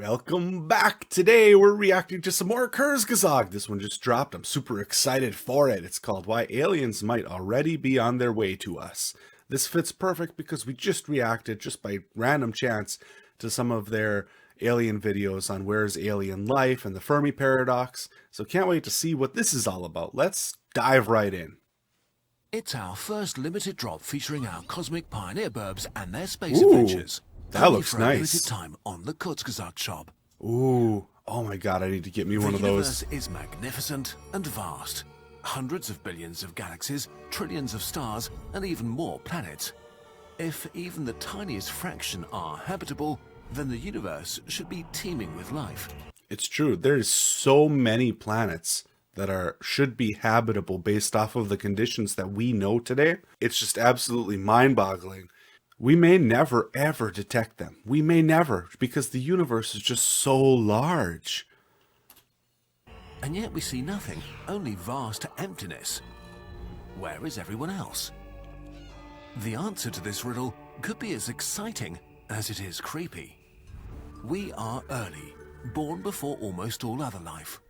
Welcome back! Today we're reacting to some more Kurzgesagt. This one just dropped. I'm super excited for it. It's called Why Aliens Might Already Be on Their Way to Us. This fits perfect because we just reacted, just by random chance, to some of their alien videos on where's alien life and the Fermi paradox. So can't wait to see what this is all about. Let's dive right in. It's our first limited drop featuring our cosmic pioneer burbs and their space adventures. That Only looks for a nice. limited time on the Kurzgesagt shop. Ooh, oh my god, I need to get me one of those. The universe is magnificent and vast. Hundreds of billions of galaxies, trillions of stars, and even more planets. If even the tiniest fraction are habitable, then the universe should be teeming with life. It's true. There's so many planets that should be habitable based off of the conditions that we know today. It's just absolutely mind-boggling. We may never ever detect them. We may never, because the universe is just so large. And yet we see nothing, only vast emptiness. Where is everyone else? The answer to this riddle could be as exciting as it is creepy. We are early, born before almost all other life.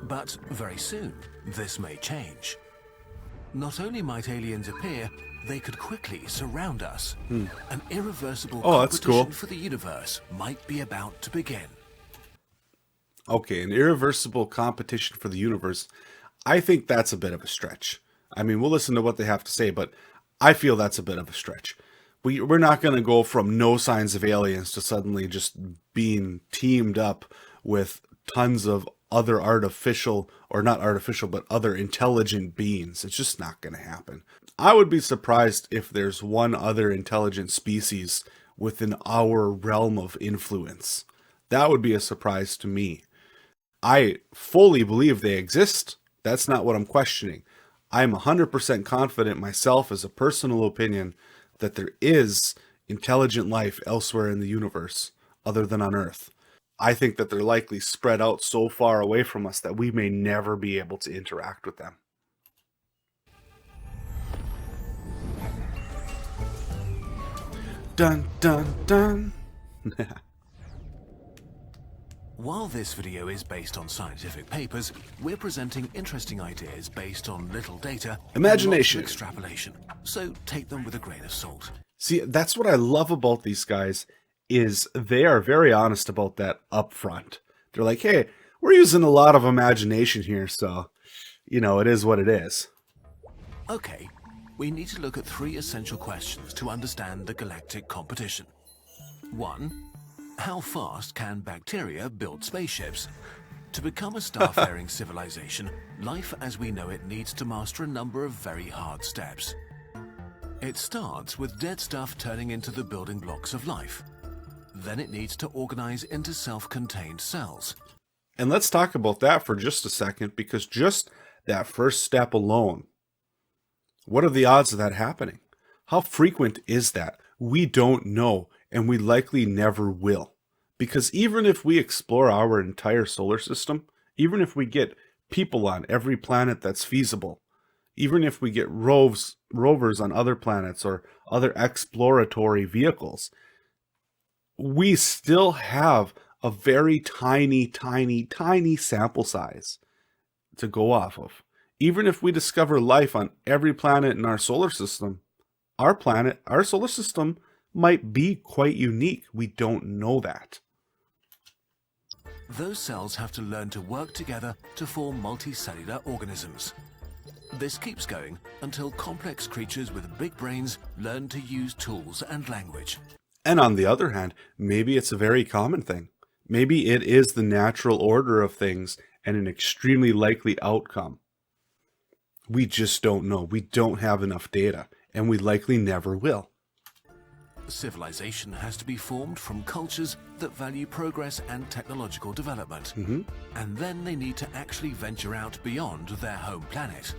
But very soon, this may change. Not only might aliens appear, they could quickly surround us. An irreversible competition for the universe might be about to begin. Okay, an irreversible competition for the universe. I think that's a bit of a stretch. I mean, we'll listen to what they have to say, but I feel that's a bit of a stretch. We're not going to go from no signs of aliens to suddenly just being teamed up with tons of other artificial, or not artificial, but other intelligent beings. It's just not going to happen. I would be surprised if there's one other intelligent species within our realm of influence. That would be a surprise to me. I fully believe they exist. That's not what I'm questioning. I'm 100% confident myself, as a personal opinion, that there is intelligent life elsewhere in the universe other than on Earth. I think that they're likely spread out so far away from us that we may never be able to interact with them. Dun dun dun. While this video is based on scientific papers, we're presenting interesting ideas based on little data, imagination, and extrapolation. So take them with a grain of salt. See, that's what I love about these guys, is they are very honest about that up front. They're like, hey, we're using a lot of imagination here, so, you know, it is what it is. Okay, we need to look at three essential questions to understand the galactic competition. 1. How fast can bacteria build spaceships? To become a starfaring civilization, life as we know it needs to master a number of very hard steps. It starts with dead stuff turning into the building blocks of life. Then it needs to organize into self-contained cells. And let's talk about that for just a second, because just that first step alone, what are the odds of that happening? How frequent is that? We don't know, and we likely never will. Because even if we explore our entire solar system, even if we get people on every planet that's feasible, even if we get rovers on other planets or other exploratory vehicles, we still have a very tiny, tiny, tiny sample size to go off of. Even if we discover life on every planet in our solar system, our solar system might be quite unique. We don't know that. Those cells have to learn to work together to form multicellular organisms. This keeps going until complex creatures with big brains learn to use tools and language. And on the other hand, maybe it's a very common thing. Maybe it is the natural order of things and an extremely likely outcome. We just don't know. We don't have enough data, and we likely never will. Civilization has to be formed from cultures that value progress and technological development. And then they need to actually venture out beyond their home planet.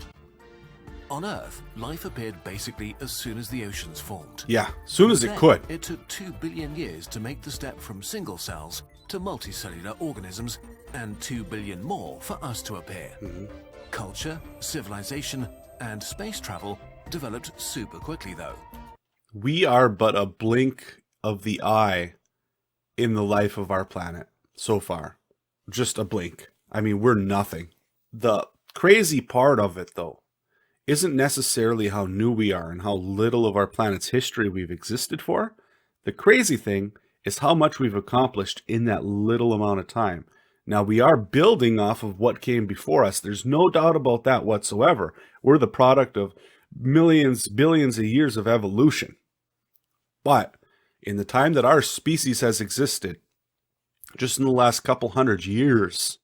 On Earth, life appeared basically as soon as the oceans formed. Yeah, soon as it could. It took 2 billion years to make the step from single cells to multicellular organisms, and 2 billion more for us to appear. Culture, civilization, and space travel developed super quickly though. We are but a blink of the eye in the life of our planet so far. Just a blink. I mean, we're nothing. The crazy part of it, though, isn't necessarily how new we are and how little of our planet's history we've existed for. The crazy thing is how much we've accomplished in that little amount of time. Now, we are building off of what came before us. There's no doubt about that whatsoever. We're the product of millions, billions of years of evolution. But in the time that our species has existed, just in the last couple hundred years,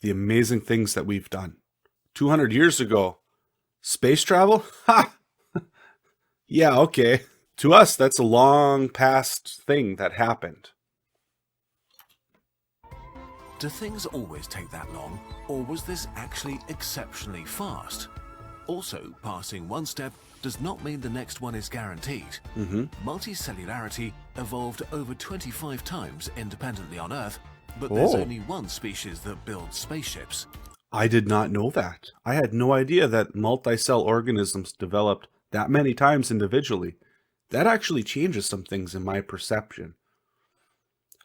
the amazing things that we've done. 200 years ago, space travel? Ha! Yeah, okay. To us, that's a long past thing that happened. Do things always take that long, or was this actually exceptionally fast? Also, passing one step does not mean the next one is guaranteed. Multicellularity evolved over 25 times independently on Earth, but there's only one species that builds spaceships. I did not know that. I had no idea that multi-cell organisms developed that many times individually. That actually changes some things in my perception.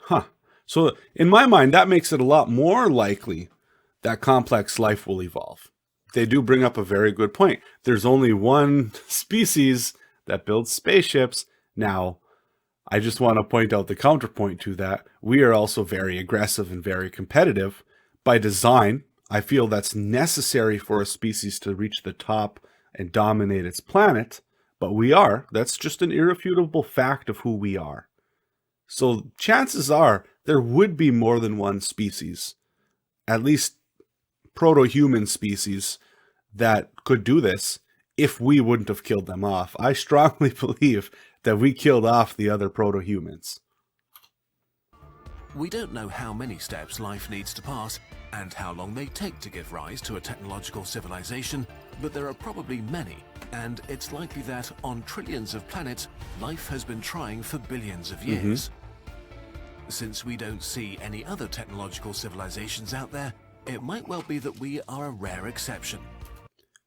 Huh. So in my mind, that makes it a lot more likely that complex life will evolve. They do bring up a very good point. There's only one species that builds spaceships. Now, I just want to point out the counterpoint to that. We are also very aggressive and very competitive. By design, I feel that's necessary for a species to reach the top and dominate its planet. But we are. That's just an irrefutable fact of who we are. So chances are there would be more than one species, at least proto-human species, that could do this if we wouldn't have killed them off. I strongly believe that we killed off the other proto-humans. We don't know how many steps life needs to pass and how long they take to give rise to a technological civilization, but there are probably many, and it's likely that on trillions of planets, life has been trying for billions of years. Since we don't see any other technological civilizations out there, it might well be that we are a rare exception.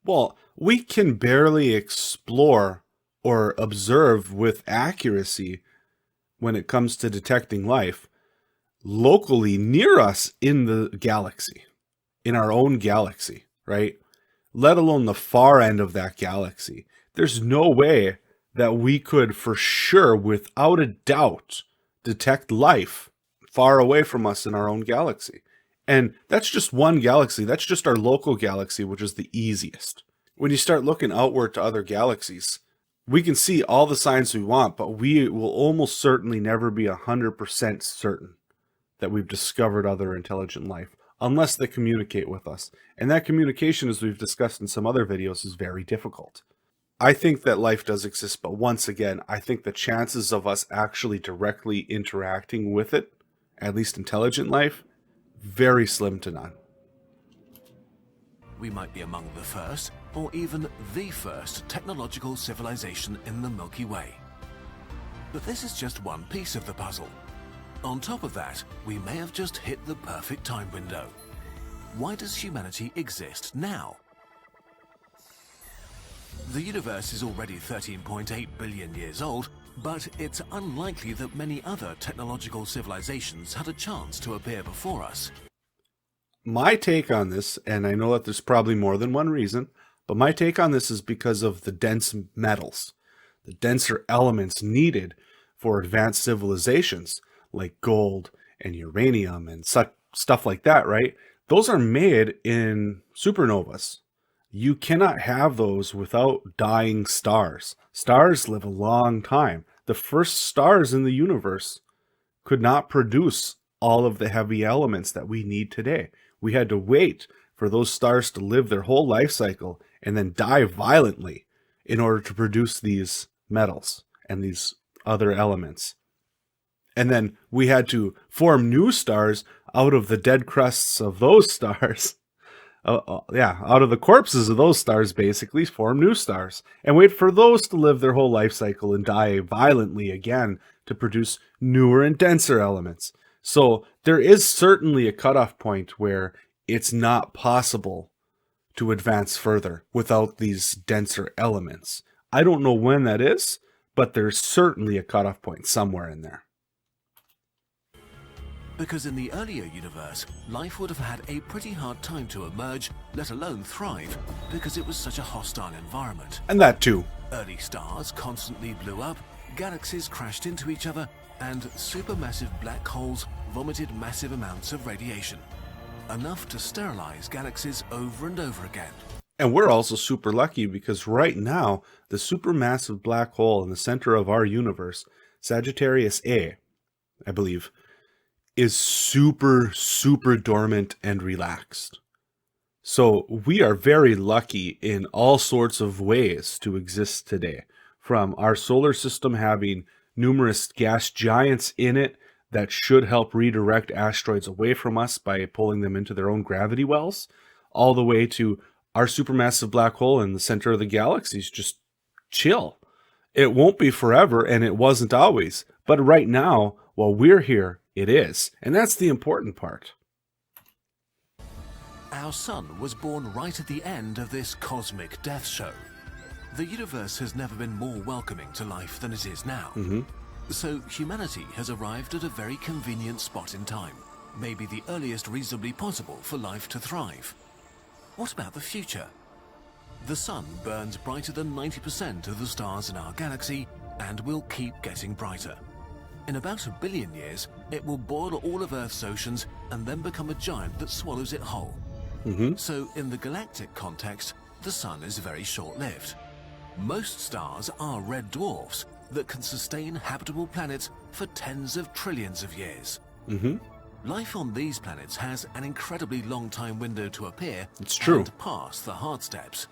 Well, we can barely explore or observe with accuracy when it comes to detecting life locally near us in the galaxy, in our own galaxy, right? Let alone the far end of that galaxy. There's no way that we could for sure, without a doubt, detect life far away from us in our own galaxy. And that's just one galaxy. That's just our local galaxy, which is the easiest. When you start looking outward to other galaxies, we can see all the signs we want, but we will almost certainly never be 100% certain that we've discovered other intelligent life, unless they communicate with us. And that communication, as we've discussed in some other videos, is very difficult. I think that life does exist, but once again, I think the chances of us actually directly interacting with it, at least intelligent life, very slim to none. We might be among the first, or even the first, technological civilization in the Milky Way. But this is just one piece of the puzzle. On top of that, we may have just hit the perfect time window. Why does humanity exist now? The universe is already 13.8 billion years old, but it's unlikely that many other technological civilizations had a chance to appear before us. My take on this, and I know that there's probably more than one reason, but my take on this is because of the dense metals, the denser elements needed for advanced civilizations like gold and uranium and such stuff like that, right? Those are made in supernovas. You cannot have those without dying stars. Stars live a long time. The first stars in the universe could not produce all of the heavy elements that we need today. We had to wait for those stars to live their whole life cycle and then die violently in order to produce these metals and these other elements. And then we had to form new stars out of the dead crusts of those stars. Out of the corpses of those stars, basically, form new stars. And wait for those to live their whole life cycle and die violently again to produce newer and denser elements. So there is certainly a cutoff point where it's not possible to advance further without these denser elements. I don't know when that is, but there's certainly a cutoff point somewhere in there. Because in the earlier universe, life would have had a pretty hard time to emerge, let alone thrive, because it was such a hostile environment. And that too. Early stars constantly blew up, galaxies crashed into each other, and supermassive black holes vomited massive amounts of radiation. Enough to sterilize galaxies over and over again. And we're also super lucky because right now, the supermassive black hole in the center of our universe, Sagittarius A, I believe, is super, super dormant and relaxed. So we are very lucky in all sorts of ways to exist today. From our solar system having numerous gas giants in it that should help redirect asteroids away from us by pulling them into their own gravity wells, all the way to our supermassive black hole in the center of the galaxies. Just chill. It won't be forever, and it wasn't always. But right now, while we're here, it is. And that's the important part. Our sun was born right at the end of this cosmic death show. The universe has never been more welcoming to life than it is now. So humanity has arrived at a very convenient spot in time, maybe the earliest reasonably possible for life to thrive. What about the future? The sun burns brighter than 90% of the stars in our galaxy and will keep getting brighter. In about 1 billion years, it will boil all of Earth's oceans and then become a giant that swallows it whole. So in the galactic context, the sun is very short-lived. Most stars are red dwarfs that can sustain habitable planets for tens of trillions of years. Life on these planets has an incredibly long time window to appear and pass the hard steps.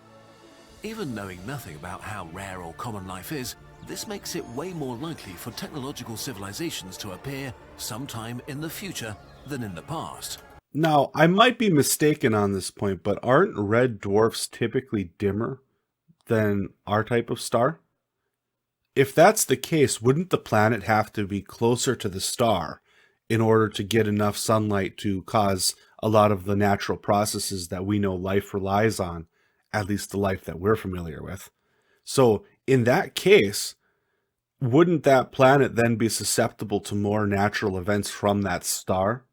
Even knowing nothing about how rare or common life is, this makes it way more likely for technological civilizations to appear sometime in the future than in the past. Now, I might be mistaken on this point, but aren't red dwarfs typically dimmer than our type of star? If that's the case, wouldn't the planet have to be closer to the star in order to get enough sunlight to cause a lot of the natural processes that we know life relies on, at least the life that we're familiar with? So in that case, wouldn't that planet then be susceptible to more natural events from that star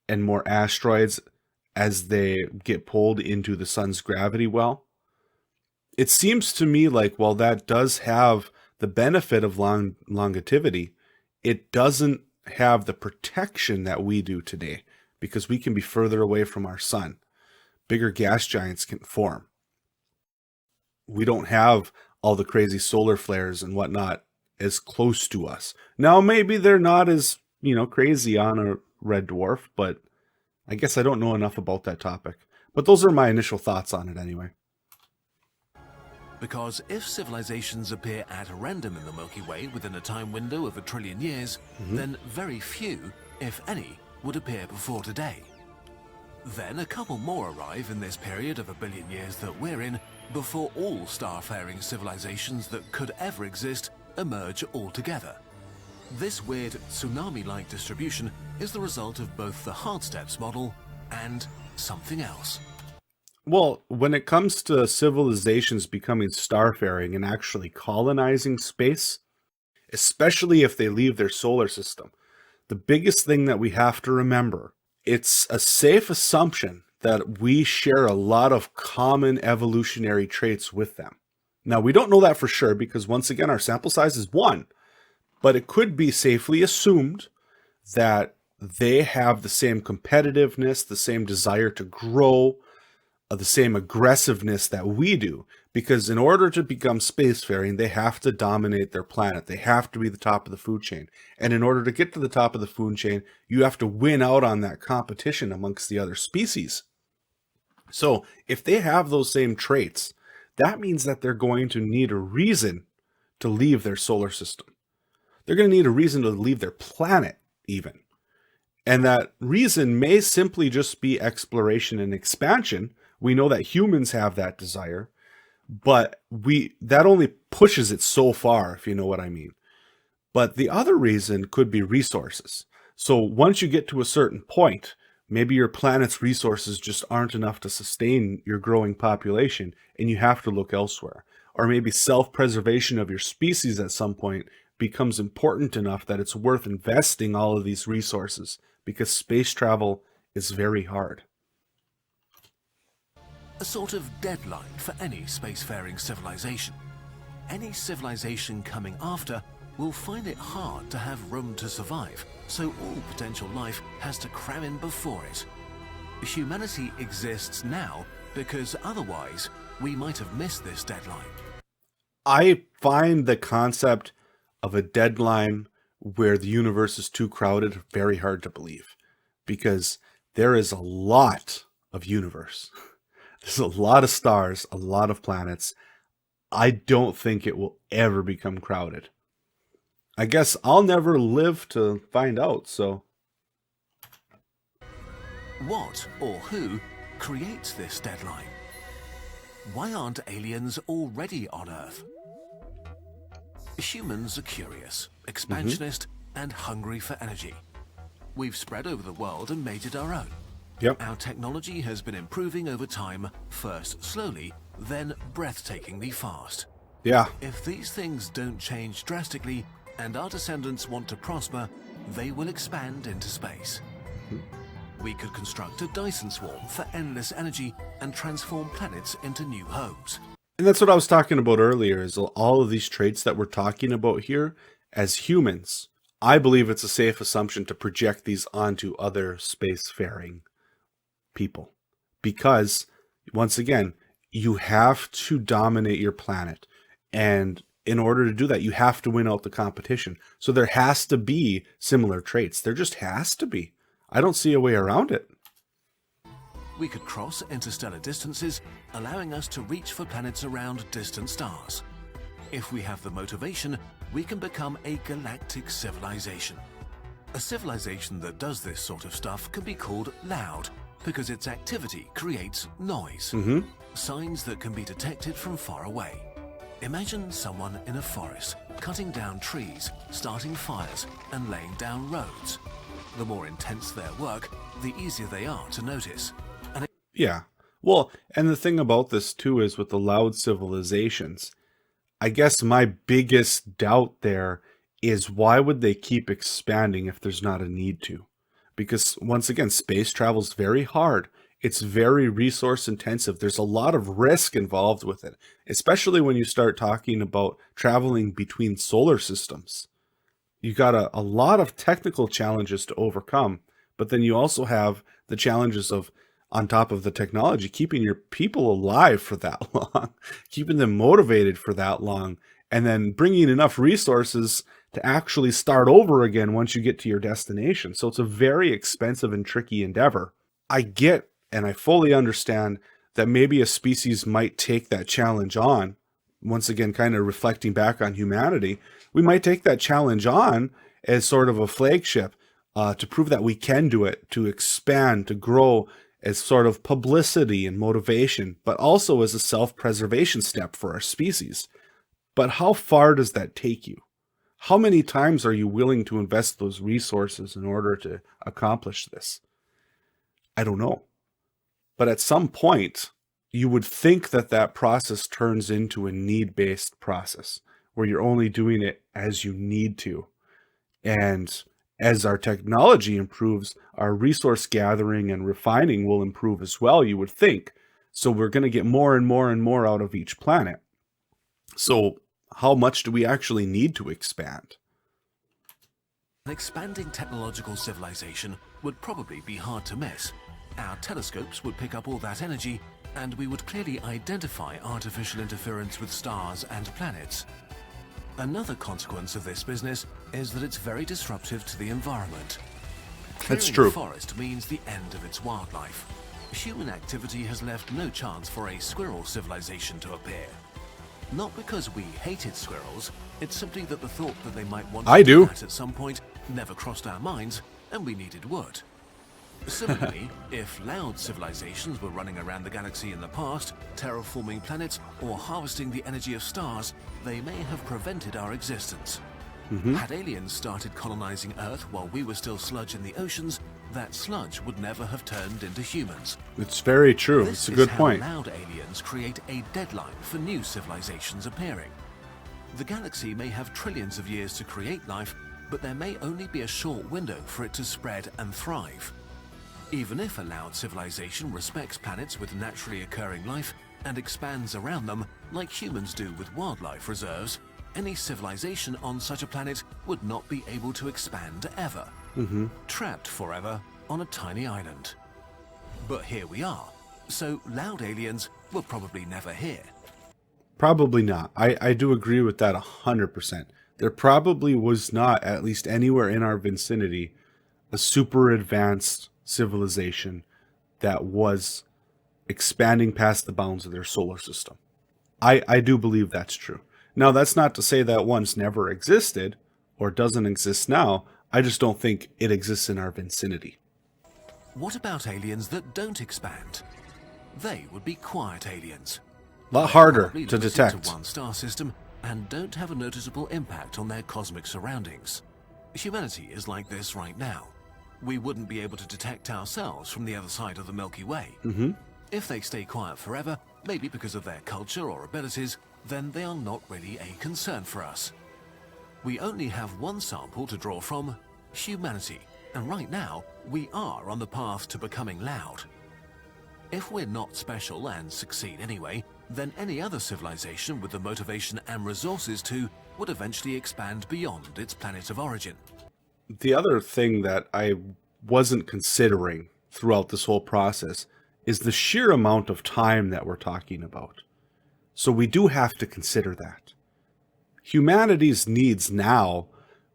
and more asteroids as they get pulled into the sun's gravity well? It seems to me like while that does have the benefit of longevity, it doesn't have the protection that we do today because we can be further away from our sun. Bigger gas giants can form. We don't have all the crazy solar flares and whatnot as close to us. Now, maybe they're not as, crazy on a red dwarf, but I guess I don't know enough about that topic. But those are my initial thoughts on it anyway. Because if civilizations appear at random in the Milky Way within a time window of 1 trillion years, then very few, if any, would appear before today. Then a couple more arrive in this period of 1 billion years that we're in, before all star-faring civilizations that could ever exist emerge altogether. This weird tsunami-like distribution is the result of both the hard steps model and something else. Well, when it comes to civilizations becoming starfaring and actually colonizing space, especially if they leave their solar system, the biggest thing that we have to remember, it's a safe assumption that we share a lot of common evolutionary traits with them. Now, we don't know that for sure because, once again, our sample size is 1, but it could be safely assumed that they have the same competitiveness, the same desire to grow, the same aggressiveness that we do, because in order to become spacefaring, they have to dominate their planet. They have to be the top of the food chain. And in order to get to the top of the food chain, you have to win out on that competition amongst the other species. So if they have those same traits, that means that they're going to need a reason to leave their solar system. They're going to need a reason to leave their planet even. And that reason may simply just be exploration and expansion. We know that humans have that desire, but that only pushes it so far, if you know what I mean. But the other reason could be resources. So once you get to a certain point, maybe your planet's resources just aren't enough to sustain your growing population, and you have to look elsewhere. Or maybe self-preservation of your species at some point becomes important enough that it's worth investing all of these resources because space travel is very hard. A sort of deadline for any spacefaring civilization. Any civilization coming after will find it hard to have room to survive, so all potential life has to cram in before it. Humanity exists now because otherwise we might have missed this deadline. I find the concept of a deadline where the universe is too crowded very hard to believe, because there is a lot of universe. There's a lot of stars, a lot of planets. I don't think it will ever become crowded. I guess I'll never live to find out, so. What or who creates this deadline? Why aren't aliens already on Earth? Humans are curious, expansionist, and hungry for energy. We've spread over the world and made it our own. Yep. Our technology has been improving over time, first slowly, then breathtakingly fast. Yeah. If these things don't change drastically, and our descendants want to prosper, they will expand into space. We could construct a Dyson swarm for endless energy and transform planets into new homes. And that's what I was talking about earlier, is all of these traits that we're talking about here as humans. I believe it's a safe assumption to project these onto other spacefaring people. Because, once again, you have to dominate your planet. And in order to do that, you have to win out the competition. So there has to be similar traits. There just has to be. I don't see a way around it. We could cross interstellar distances, allowing us to reach for planets around distant stars. If we have the motivation, we can become a galactic civilization. A civilization that does this sort of stuff can be called loud, because its activity creates noise. Signs that can be detected from far away. Imagine someone in a forest, cutting down trees, starting fires, and laying down roads. The more intense their work, the easier they are to notice. Yeah. Well, and the thing about this too is with the loud civilizations, I guess my biggest doubt there is why would they keep expanding if there's not a need to? Because once again, space travel is very hard. It's very resource intensive. There's a lot of risk involved with it, especially when you start talking about traveling between solar systems. You got a lot of technical challenges to overcome, but then you also have the challenges of, on top of the technology, keeping your people alive for that long, keeping them motivated for that long, and then bringing enough resources to actually start over again once you get to your destination. So it's a very expensive and tricky endeavor. I get and I fully understand that maybe a species might take that challenge on. Once again, kind of reflecting back on humanity, we might take that challenge on as sort of a flagship to prove that we can do it, to expand, to grow, as sort of publicity and motivation, but also as a self-preservation step for our species. But how far does that take you? How many times are you willing to invest those resources in order to accomplish this? I don't know. But at some point, you would think that that process turns into a need-based process, where you're only doing it as you need to. And as our technology improves, our resource gathering and refining will improve as well, you would think. So we're going to get more and more and more out of each planet. So how much do we actually need to expand? An expanding technological civilization would probably be hard to miss. Our telescopes would pick up all that energy, and we would clearly identify artificial interference with stars and planets. Another consequence of this business is that it's very disruptive to the environment. That's Clearing true. the forest means the end of its wildlife. Human activity has left no chance for a squirrel civilization to appear. Not because we hated squirrels, it's simply that the thought that they might want to do that at some point never crossed our minds, and we needed wood. Similarly, if loud civilizations were running around the galaxy in the past, terraforming planets, or harvesting the energy of stars, they may have prevented our existence. Had aliens started colonizing Earth while we were still sludge in the oceans, that sludge would never have turned into humans. It's very true. It's a good point. This is how loud aliens create a deadline for new civilizations appearing. The galaxy may have trillions of years to create life, but there may only be a short window for it to spread and thrive. Even if a loud civilization respects planets with naturally occurring life and expands around them like humans do with wildlife reserves, any civilization on such a planet would not be able to expand ever, trapped forever on a tiny island. But here we are, so loud aliens will probably never hear. Probably not. I do agree with that 100%. There probably was not, at least anywhere in our vicinity, a super advanced civilization that was expanding past the bounds of their solar system. I do believe that's true. Now, that's not to say that one's never existed or doesn't exist now. I just don't think it exists in our vicinity. What about aliens that don't expand? They would be quiet aliens. A lot harder Probably to limited detect. to one star system and don't have a noticeable impact on their cosmic surroundings. Humanity is like this right now. We wouldn't be able to detect ourselves from the other side of the Milky Way. If they stay quiet forever, maybe because of their culture or abilities, then they are not really a concern for us. We only have one sample to draw from: humanity, and right now we are on the path to becoming loud. If we're not special and succeed anyway, then any other civilization with the motivation and resources to would eventually expand beyond its planet of origin. The other thing that I wasn't considering throughout this whole process is the sheer amount of time that we're talking about. So we do have to consider that. Humanity's needs now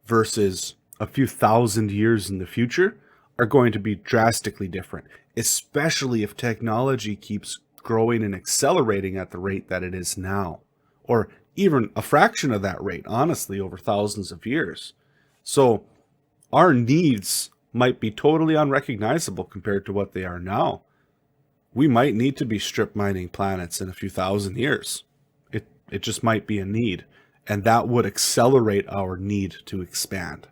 versus a few thousand years in the future are going to be drastically different, especially if technology keeps growing and accelerating at the rate that it is now, or even a fraction of that rate, honestly, over thousands of years. So our needs might be totally unrecognizable compared to what they are now. We might need to be strip mining planets in a few thousand years. It just might be a need, and that would accelerate our need to expand.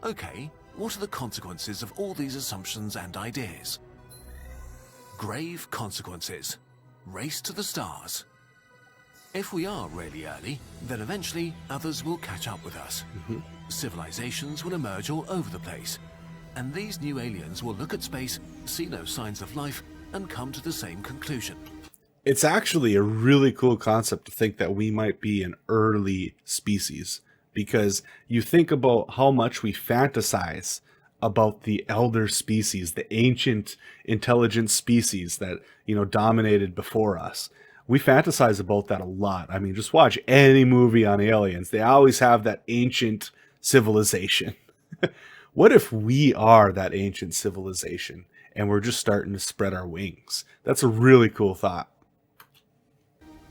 Okay, what are the consequences of all these assumptions and ideas? Grave consequences. Race to the stars. If we are really early, then eventually others will catch up with us. Civilizations will emerge all over the place, and these new aliens will look at space, see no signs of life, and come to the same conclusion. It's actually a really cool concept to think that we might be an early species, because you think about how much we fantasize about the elder species, the ancient intelligent species that, dominated before us. We fantasize about that a lot. I mean, just watch any movie on aliens. They always have that ancient civilization. What if we are that ancient civilization and we're just starting to spread our wings? That's a really cool thought.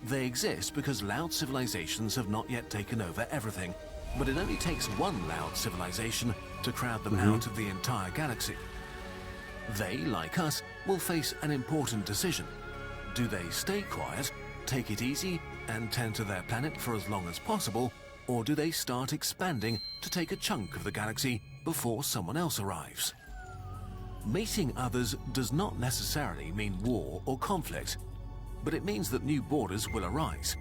They exist because loud civilizations have not yet taken over everything, but it only takes one loud civilization to crowd them out of the entire galaxy. They, like us, will face an important decision. Do they stay quiet, take it easy, and tend to their planet for as long as possible, or do they start expanding to take a chunk of the galaxy before someone else arrives? Mating others does not necessarily mean war or conflict, but it means that new borders will arise.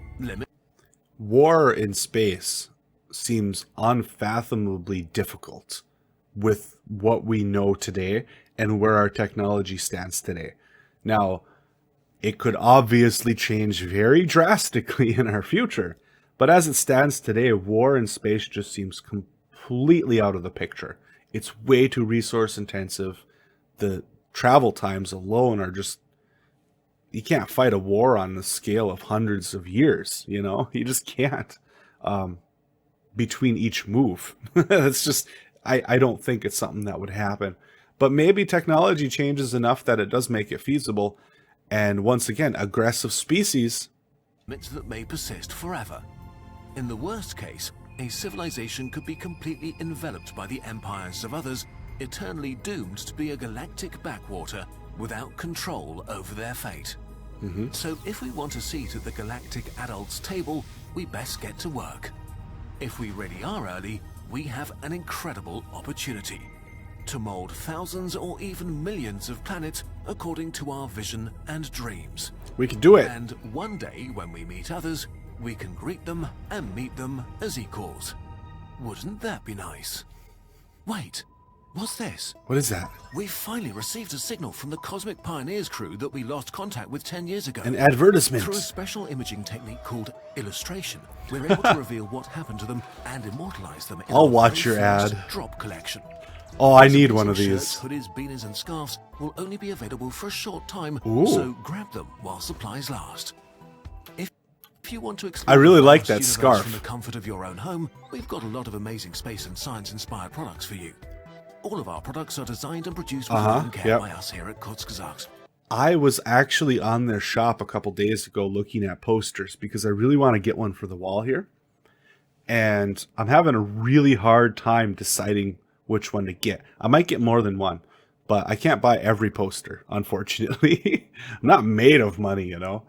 War in space seems unfathomably difficult with what we know today and where our technology stands today. Now, it could obviously change very drastically in our future, but as it stands today, war in space just seems completely out of the picture. It's way too resource intensive. The travel times alone are just, you can't fight a war on the scale of hundreds of years, you just can't. Between each move. That's just, I don't think it's something that would happen. But maybe technology changes enough that it does make it feasible. And once again, aggressive species that may persist forever. In the worst case, a civilization could be completely enveloped by the empires of others, eternally doomed to be a galactic backwater without control over their fate. So if we want a seat at the galactic adults' table, we best get to work. If we really are early, we have an incredible opportunity to mold thousands or even millions of planets according to our vision and dreams. We can do it. And one day when we meet others, we can greet them and meet them as equals. Wouldn't that be nice? Wait, what's this? What is that? We finally received a signal from the Cosmic Pioneers crew that we lost contact with 10 years ago. An advertisement. Through a special imaging technique called illustration, we're able to reveal what happened to them and immortalize them in I'll our watch very your first ad. drop collection. Oh, I need one of Shirts, these. hoodies, beanies, and scarves will only be available for a short time, Ooh. so grab them while supplies last. If you want to explore I really the like vast that universe scarf. from the comfort of your own home, we've got a lot of amazing space and science-inspired products for you. All of our products are designed and produced with love and care by us here at Kurzgesagt. I was actually on their shop a couple days ago looking at posters because I really want to get one for the wall here. And I'm having a really hard time deciding which one to get. I might get more than one, but I can't buy every poster, unfortunately. I'm not made of money, you know.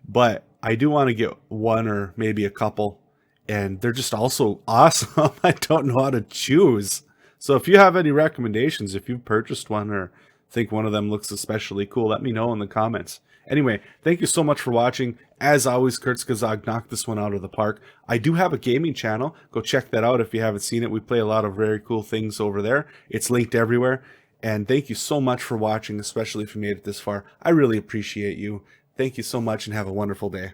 But I do want to get one or maybe a couple. And they're just also awesome. I don't know how to choose. So if you have any recommendations, if you've purchased one or think one of them looks especially cool, let me know in the comments. Anyway, thank you so much for watching. As always, Kurzgesagt knocked this one out of the park. I do have a gaming channel. Go check that out if you haven't seen it. We play a lot of very cool things over there. It's linked everywhere. And thank you so much for watching, especially if you made it this far. I really appreciate you. Thank you so much and have a wonderful day.